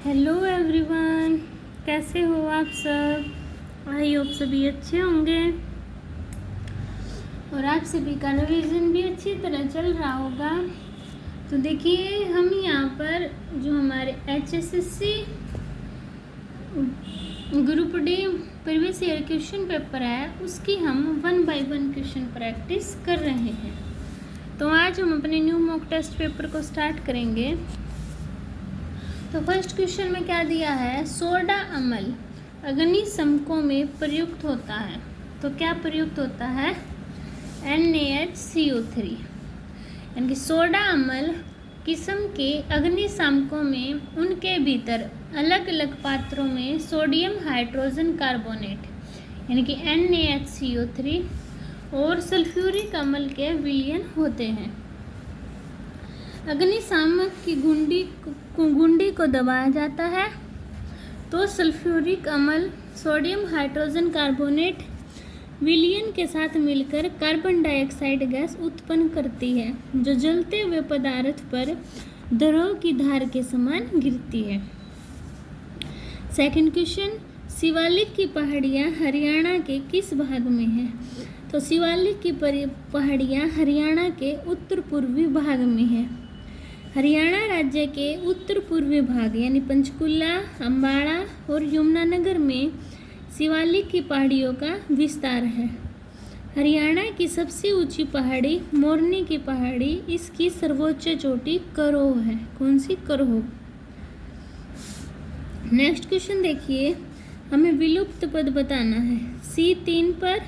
Hello everyone, कैसे हो आप सब। आई होप सभी अच्छे होंगे और आप सभी का रिवीजन भी अच्छी तरह चल रहा होगा। तो देखिए, हम यहाँ पर जो हमारे HSSC group D previous year question paper है, उसकी हम 1 बाय 1 क्वेश्चन प्रैक्टिस कर रहे हैं। तो आज हम अपने न्यू मॉक टेस्ट पेपर को स्टार्ट करेंगे। तो फर्स्ट क्वेश्चन में क्या दिया है, सोडा अम्ल अग्निशमकों में प्रयुक्त होता है। तो क्या प्रयुक्त होता है, NaHCO3। यानी कि सोडा अम्ल किस्म के अग्निशामकों में उनके भीतर अलग अलग पात्रों में सोडियम हाइड्रोजन कार्बोनेट यानी कि NaHCO3 और सल्फ्यूरिक अम्ल के विलयन होते हैं। अग्निशामक की गुंडी को दबाया जाता है तो सल्फ्यूरिक अम्ल सोडियम हाइड्रोजन कार्बोनेट विलयन के साथ मिलकर कार्बन डाइऑक्साइड गैस उत्पन्न करती है, जो जलते हुए पदार्थ पर द्रव की धार के समान गिरती है। सेकंड क्वेश्चन, शिवालिक की पहाड़ियाँ हरियाणा के किस भाग में है। तो शिवालिक की पहाड़ियाँ हरियाणा के उत्तर पूर्वी भाग में है। हरियाणा राज्य के उत्तर पूर्वी भाग यानी पंचकुला, अम्बाड़ा और यमुनानगर में शिवालिक की पहाड़ियों का विस्तार है। हरियाणा की सबसे ऊंची पहाड़ी मोरनी की पहाड़ी, इसकी सर्वोच्च चोटी करोह है। कौन सी, करोह। नेक्स्ट क्वेश्चन देखिए, हमें विलुप्त पद बताना है। C 3 पर,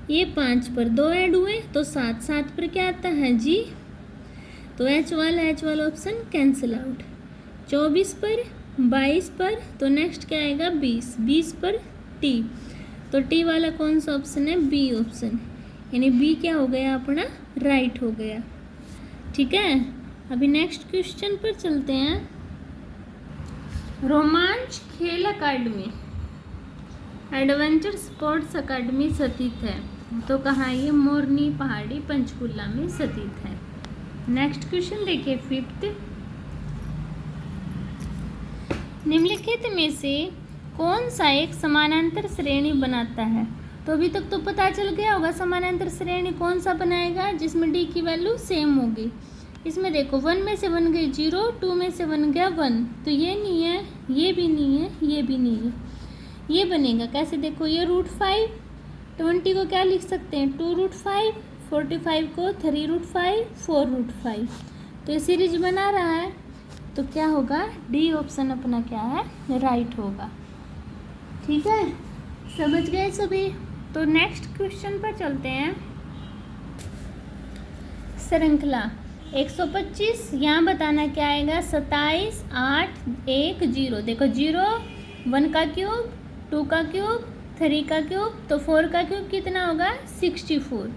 ये 5 पर, 2 ऐड हुए तो 7, 7 पर क्या आता है, जी। तो H वाला ऑप्शन कैंसिल आउट। 24 पर, 22 पर, तो नेक्स्ट क्या आएगा, 20, 20 पर T, तो T वाला कौन सा ऑप्शन है, B ऑप्शन, यानी B क्या हो गया अपना, राइट हो गया। ठीक है, अभी नेक्स्ट क्वेश्चन पर चलते हैं। रोमांच खेल अकादमी एडवेंचर स्पोर्ट्स अकादमी स्थित है। तो कहाँ, ये मोरनी पहाड़ी पंचकुला में स्थित है। नेक्स्ट क्वेश्चन देखिए, 5th, निम्नलिखित में से कौन सा एक समानांतर श्रेणी बनाता है। तो अभी तक तो पता चल गया होगा समानांतर श्रेणी कौन सा बनाएगा, जिसमें D की वैल्यू सेम होगी। इसमें देखो 1 में से 1 गई 0, 2 में से 1 गया 1, तो ये नहीं है, ये भी नहीं है, ये भी नहीं है, ये बनेगा कैसे, देखो ये √5, 20 को क्या लिख सकते हैं, 2√5, 45 को 3√5, 4√5, तो ये सीरीज बना रहा है, तो क्या होगा, D ऑप्शन अपना क्या है, राइट होगा। ठीक है, समझ गए सभी। तो नेक्स्ट क्वेश्चन पर चलते हैं। श्रृंखला 125, यहाँ बताना क्या आएगा, 27, 8, 1, 0। देखो 0, 1 का क्यूब, 2 का क्यूब, 3 का क्यूब, तो 4 का क्यूब कितना होगा, 64,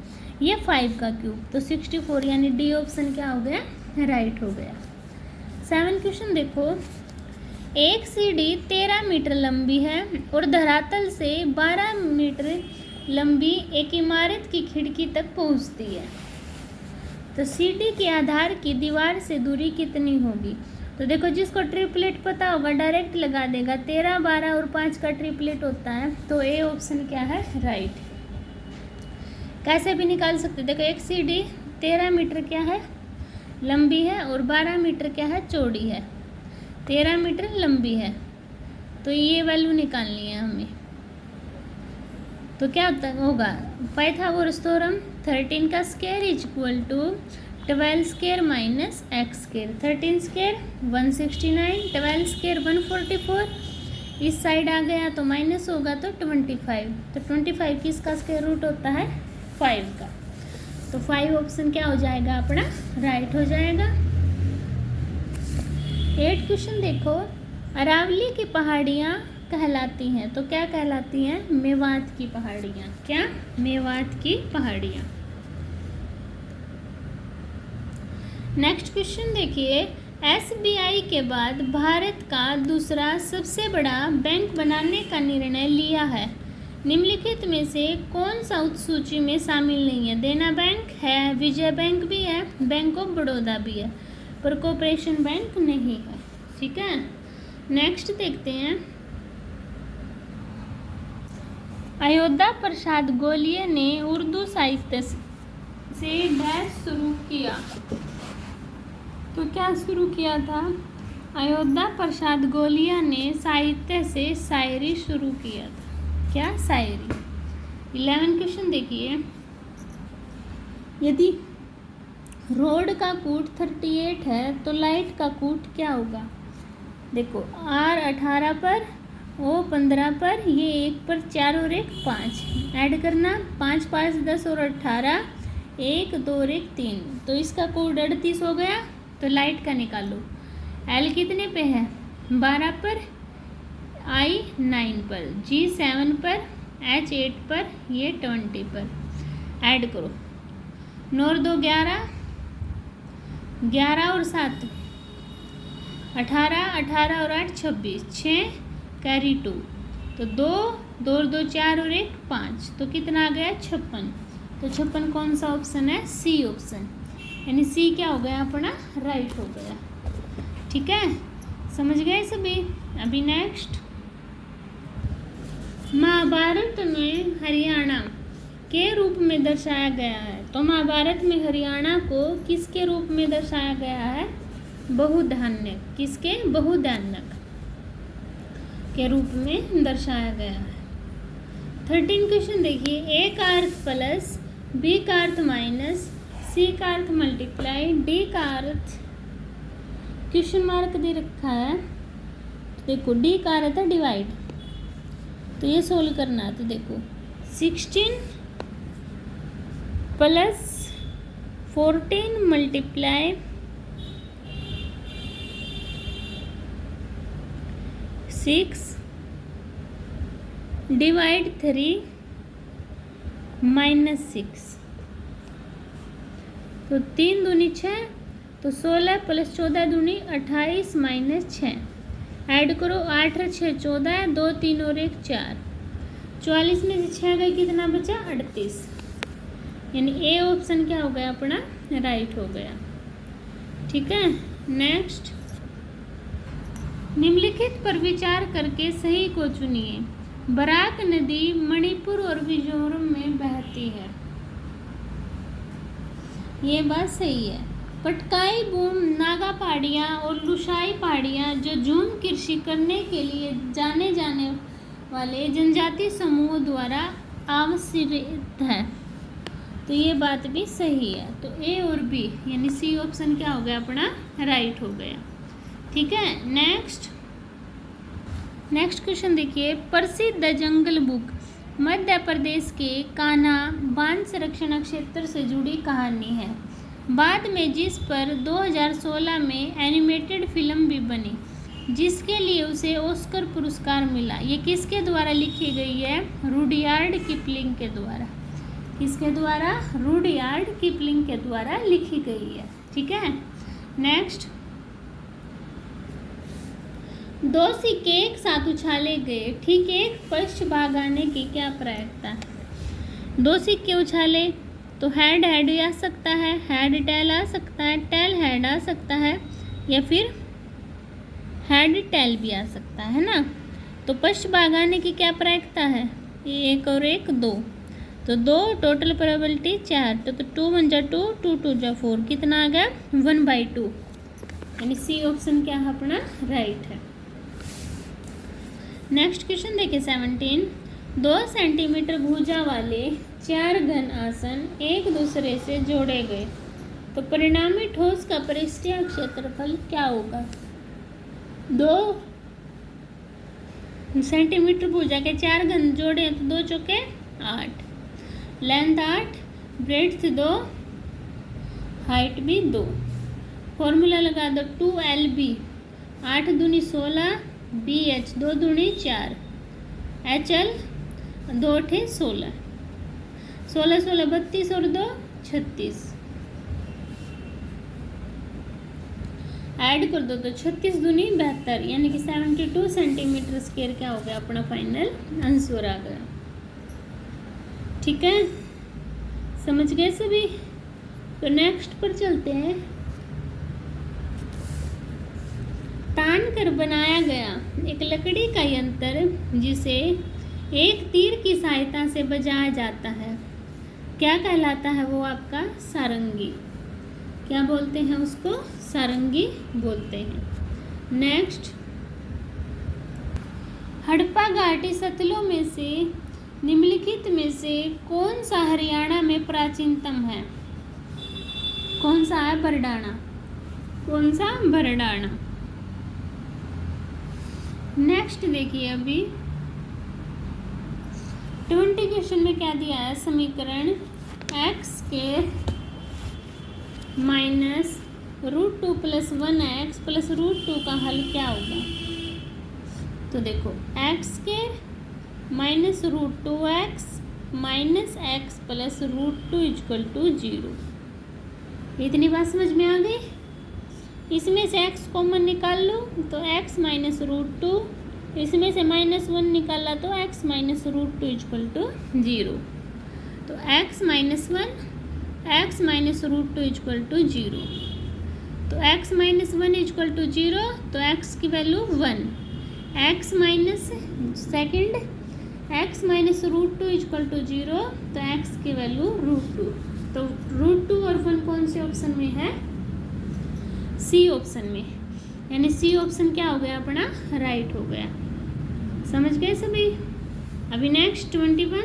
ये 5 का क्यूब, तो 64, यानी D ऑप्शन क्या हो गया, राइट हो गया। 7 क्वेश्चन देखो, एक सीढ़ी 13 मीटर लंबी है और धरातल से 12 मीटर लंबी एक इमारत की खिड़की तक पहुंचती है। तो सीढ़ी के आधार की दीवार से दूरी कितनी होगी। तो देखो, जिसको ट्रिपलेट पता होगा डायरेक्ट लगा देगा, 13, 12 और 5 का ट्रिपलेट होता है, तो A ऑप्शन क्या है, राइट। कैसे भी निकाल सकते, देखो एक सीढ़ी 13 मीटर क्या है, लंबी है और 12 मीटर क्या है, चौड़ी है। 13 मीटर लंबी है, तो ये वैल्यू निकालनी है हमें। तो क्या होगा, पाइथागोरस थ्योरम, 13 का square is equal to 12 square minus x square. 13 square 169, 12 square 144, इस साइड आ गया तो माइनस होगा तो 25, तो 25 किसका स्क्वायर रूट होता है, 5 का, तो 5 ऑप्शन क्या हो जाएगा अपना, राइट हो जाएगा। 8 क्वेश्चन देखो, अरावली की पहाड़ियाँ कहलाती हैं। तो क्या कहलाती हैं, मेवात की पहाड़ियाँ। क्या, मेवात की पहाड़ियाँ। नेक्स्ट क्वेश्चन देखिए, SBI के बाद भारत का दूसरा सबसे बड़ा बैंक बनाने का निर्णय लिया है। निम्नलिखित में से कौन सा उस सूची में शामिल नहीं है। देना बैंक है, विजय बैंक भी है, बैंक ऑफ बड़ौदा भी है, पर कोऑपरेशन बैंक नहीं है। ठीक है, नेक्स्ट देखते हैं, अयोध्या प्रसाद गोलिया ने उर्दू साहित्य से डैश शुरू किया। तो क्या शुरू किया था? अयोध्या प्रसाद गोलिया ने साहित्य से शायरी शुरू किया था। क्या? शायरी। 11 क्वेश्चन देखिए, यदि रोड का कूट 38 है तो लाइट का कूट क्या होगा? देखो, R 18 पर, O 15 पर, ये 1 पर, 4 और 1 5 ऐड करना, 5 5 10 और 18, 1 2 और 1 3, तो इसका कोड 38 हो गया। तो लाइट का निकालो। L कितने पे है? 12 पर, I 9 पर, G 7 पर, H 8 पर, ये 20 पर। ऐड करो, 9 और 2 11, 11 और 7 18, 18 और 8 26, 6 कैरी 2, तो 2 2 और 2 4 और 1 5, तो कितना आ गया? 56। तो 56 कौन सा ऑप्शन है? सी ऑप्शन, यानी सी क्या हो गया अपना? राइट हो गया। ठीक है, समझ गए सभी? अभी नेक्स्ट, महाभारत में हरियाणा के रूप में दर्शाया गया है। तो महाभारत में हरियाणा को किसके रूप में दर्शाया गया है? बहुधान्य। किसके? बहुधान्यक के रूप में दर्शाया गया है। 13 क्वेश्चन देखिए, ए का अर्थ प्लस, बी का अर्थ माइनस, सी का अर्थ मल्टीप्लाई, डी का अर्थ क्वेश्चन मार्क दे रखा है। देखो, डी का अर्थ है डिवाइड, तो ये सोल्व करना है। तो देखो, 16 प्लस 14 मल्टीप्लाई 6 डिवाइड 3 माइनस 6, तो 3 दूनी 6, तो 16 प्लस 14 दूनी 28 माइनस 6, ऐड करो, 8 और 6 14, 2 3 और 1 4, 44 में से 6 गए, कितना बचा? 38, यानी ए ऑप्शन क्या हो गया अपना? राइट हो गया। ठीक है, नेक्स्ट, निम्नलिखित पर विचार करके सही को चुनिए। बराक नदी मणिपुर और मिजोरम में बहती है, ये बात सही है। पटकाई बूम, नागा पहाड़ियाँ और लुसाई पहाड़ियाँ जो झूम कृषि करने के लिए जाने जाने वाले जनजाति समूह द्वारा आश्रित है, तो ये बात भी सही है। तो ए और बी यानी सी ऑप्शन क्या हो गया अपना? राइट हो गया। ठीक है, नेक्स्ट क्वेश्चन देखिए, प्रसिद्ध जंगल बुक मध्य प्रदेश के कान्हा बांध संरक्षण क्षेत्र से जुड़ी कहानी है, बाद में जिस पर 2016 में एनिमेटेड फिल्म भी बनी, जिसके लिए उसे ऑस्कर पुरस्कार मिला। ये किसके द्वारा लिखी गई है? रुडयार्ड किपलिंग के द्वारा। किसके द्वारा? रुडयार्ड किपलिंग के द्वारा लिखी गई है। ठीक है, नेक्स्ट, दो सिक्के एक साथ उछाले गए, ठीक एक पक्ष भाग आने की क्या प्रायिकता है? दो सिक्के उछाले तो हेड हेड आ सकता है, हेड टेल आ सकता है, टेल हेड आ सकता है, या फिर हेड टेल भी आ सकता है ना। तो पक्ष भाग आने की क्या प्रायिकता है? एक और एक 2, तो 2 टोटल प्रोबेबिलिटी 4, तो 2 1 जा 2, 2 2 जा 4, कितना आ गया? 1/2, यानी सी ऑप्शन क्या है अपना? राइट है। नेक्स्ट क्वेश्चन देखिए 17, 2 सेंटीमीटर भुजा वाले 4 घन आसन एक दूसरे से जोड़े गए, तो परिणामी ठोस का पृष्ठीय क्षेत्रफल क्या होगा? 2 सेंटीमीटर भुजा के 4 घन जोड़े तो 2 चौके 8, लेंथ 8, ब्रेड्थ 2, हाइट भी 2। फॉर्मूला लगा दो 2LB, 8 दूनी 16, BH 2 दूनी 4, HL 2 8 16, 16 16 32 और 2 36, ऐड कर दो तो 36 दूनी 72, यानी कि 72 सेंटीमीटर स्क्वायर क्या हो गया अपना? फाइनल आंसर आ गया। ठीक है, समझ गए सभी? तो नेक्स्ट पर चलते हैं। जानकर बनाया गया एक लकड़ी का यंत्र जिसे एक तीर की सहायता से बजाया जाता है, क्या कहलाता है वो आपका? सारंगी। क्या बोलते हैं उसको? सारंगी बोलते हैं। नेक्स्ट, हड़प्पा घाटी स्थलों में से निम्नलिखित में से कौन सा हरियाणा में प्राचीनतम है? कौन सा है? बरडाना। कौन सा? बरडाना। नेक्स्ट देखिए, अभी 20 क्वेश्चन में क्या दिया है? समीकरण x² माइनस √2 + 1x + √2 का हल क्या होगा? तो देखो, x² minus √2x minus x + √2 = 0। इतनी बात समझ में आ गई? इसमें से x कॉमन निकाल लो तो x माइनस √2, इसमें से -1 निकाला तो x माइनस √2 = 0। तो x माइनस 1, x माइनस √2 = 0। तो x माइनस 1 = 0, तो x की value 1। x minus second, x minus √2 = 0, तो x की वैल्यू √2। तो √2 और 1 कौन से ऑप्शन में है? सी ऑप्शन में, यानी सी ऑप्शन क्या हो गया अपना? राइट हो गया। समझ गए सभी? अभी नेक्स्ट 21,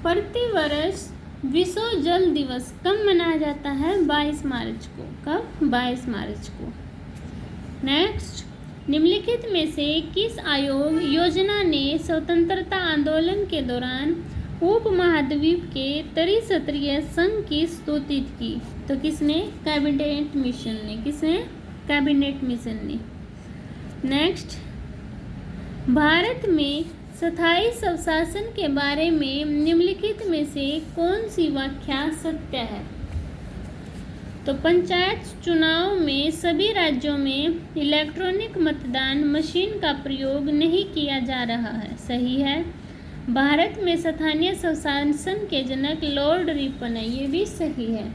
प्रतिवर्ष विश्व जल दिवस कब मनाया जाता है? 22 मार्च को। कब? 22 मार्च को। नेक्स्ट, निम्नलिखित में से किस आयोग योजना ने स्वतंत्रता आंदोलन के दौरान उपमहाद्वीप के त्रिक्षत्रीय संघ की स्तुति की? तो किसने? कैबिनेट मिशन ने। किसने? कैबिनेट मिशन ने। नेक्स्ट, भारत में स्थायी स्वशासन के बारे में निम्नलिखित में से कौन सी व्याख्या सत्य है? तो पंचायत चुनाव में सभी राज्यों में इलेक्ट्रॉनिक मतदान मशीन का प्रयोग नहीं किया जा रहा है, सही है। भारत में स्थानीय स्वशासन के जनक लॉर्ड रिपन है, ये भी सही है।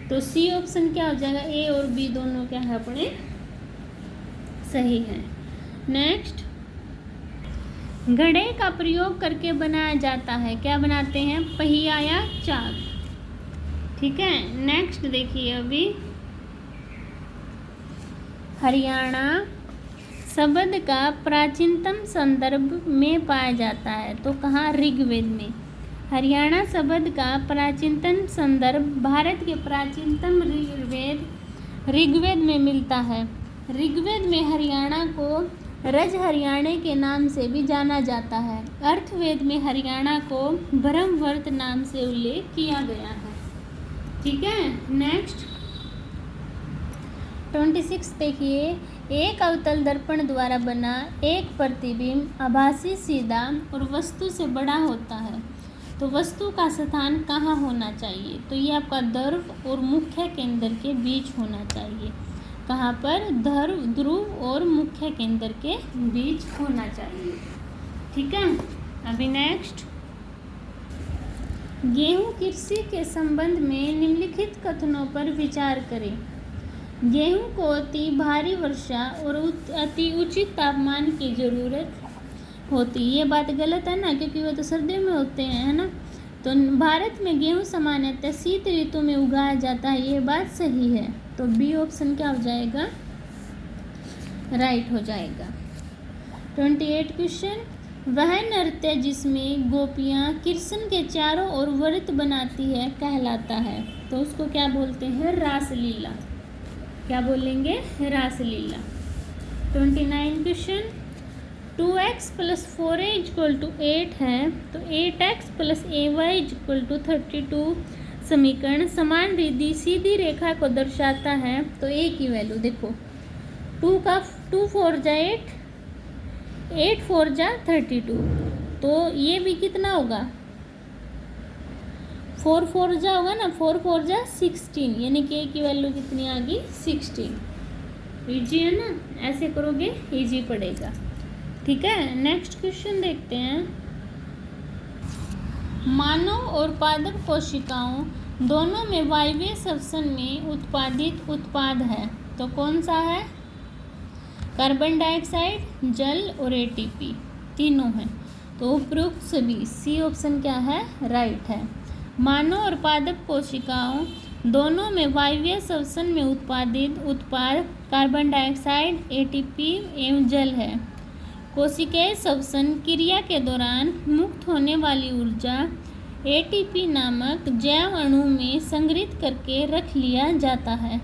तो सी ऑप्शन क्या हो जाएगा? ए और बी दोनों क्या है अपने? सही है। नेक्स्ट, घड़े का प्रयोग करके बनाया जाता है, क्या बनाते हैं? पहिया या चाक। ठीक है। नेक्स्ट देखिए, अभी हरियाणा शब्द का प्राचीनतम संदर्भ में पाया जाता है, तो कहाँ? ऋग्वेद में। हरियाणा शब्द का प्राचीनतम संदर्भ भारत के प्राचीनतम ऋग्वेद में मिलता है। ऋग्वेद में हरियाणा को रज हरियाणे के नाम से भी जाना जाता है। अर्थवेद में हरियाणा को ब्रह्मवर्त नाम से उल्लेख किया गया है। ठीक है। नेक्स्ट 26 देखिए, एक अवतल दर्पण द्वारा बना एक प्रतिबिंब आभासी, सीधा और वस्तु से बड़ा होता है, तो वस्तु का स्थान कहाँ होना चाहिए? तो ये आपका ध्रुव और मुख्य केंद्र के बीच होना चाहिए। कहाँ पर? ध्रुव और मुख्य केंद्र के बीच होना चाहिए। ठीक है। अभी नेक्स्ट, गेहूं कृषि के संबंध में निम्नलिखित कथनों पर विचार करें। गेहूं को अति भारी वर्षा और अति उचित तापमान की जरूरत होती। ये बात गलत है ना, क्योंकि वो तो सर्दियों में होते हैं, है ना। तो भारत में गेहूं सामान्यतः शीत ऋतु में उगाया जाता है, ये बात सही है। तो बी ऑप्शन क्या हो जाएगा? राइट हो जाएगा। 28 क्वेश्चन, वह नृत्य जिसमें गोपियाँ कृष्ण के चारों ओर वृत्त बनाती है कहलाता है, तो उसको क्या बोलते हैं? रासलीला। क्या बोलेंगे? रासलीला। 29 क्वेश्चन, 2x + 4a = 8 है, तो 8x + ay = 32 समीकरण समान सीधी रेखा को दर्शाता है, तो a की वैल्यू देखो, 2 4 जा 8, 8 4 जा 32, तो ये भी कितना होगा? 4 4 जा होगा ना, 4 4 जा 16, यानी कि a की वैल्यू कितनी आ गई? 16। इजी है ना, ऐसे करोगे इजी पड़ेगा। ठीक है। नेक्स्ट क्वेश्चन देखते हैं, मानव और पादप कोशिकाओं दोनों में वायवीय श्वसन में उत्पादित उत्पाद है, तो कौन सा है? कार्बन डाइऑक्साइड, जल और एटीपी तीनों हैं। तो उपरोक्त सभी, सी ऑप्शन क्या है, राइट है। मानव और पादप कोशिकाओं दोनों में वायवीय श्वसन में उत्पादित उत्पाद कार्बन डाइऑक्साइड, एटीपी एवं जल है। कोशिकीय श्वसन क्रिया के दौरान मुक्त होने वाली ऊर्जा एटीपी नामक जैव अणु में संग्रहित करके रख लिया जाता है।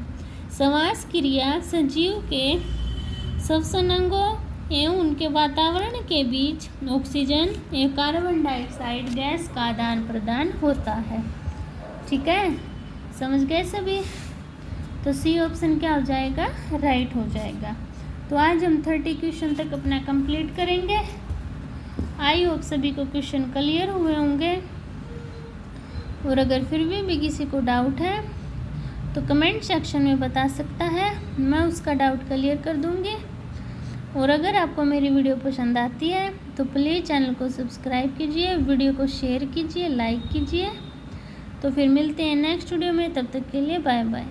श्वास क्रिया सजीव के श्वसनांगों एवं उनके वातावरण के बीच ऑक्सीजन एवं कार्बन डाइऑक्साइड गैस का आदान प्रदान होता है। ठीक है, समझ गए सभी? तो सी ऑप्शन क्या हो जाएगा, राइट हो जाएगा। तो आज हम 30 क्वेश्चन तक अपना कंप्लीट करेंगे। आई होप सभी को क्वेश्चन क्लियर हुए होंगे, और अगर फिर भी किसी को डाउट है तो कमेंट सेक्शन में बता सकता है, मैं उसका डाउट क्लियर कर दूंगी। और अगर आपको मेरी वीडियो पसंद आती है तो प्लीज़ चैनल को सब्सक्राइब कीजिए, वीडियो को शेयर कीजिए, लाइक कीजिए। तो फिर मिलते हैं नेक्स्ट वीडियो में, तब तक के लिए बाय बाय।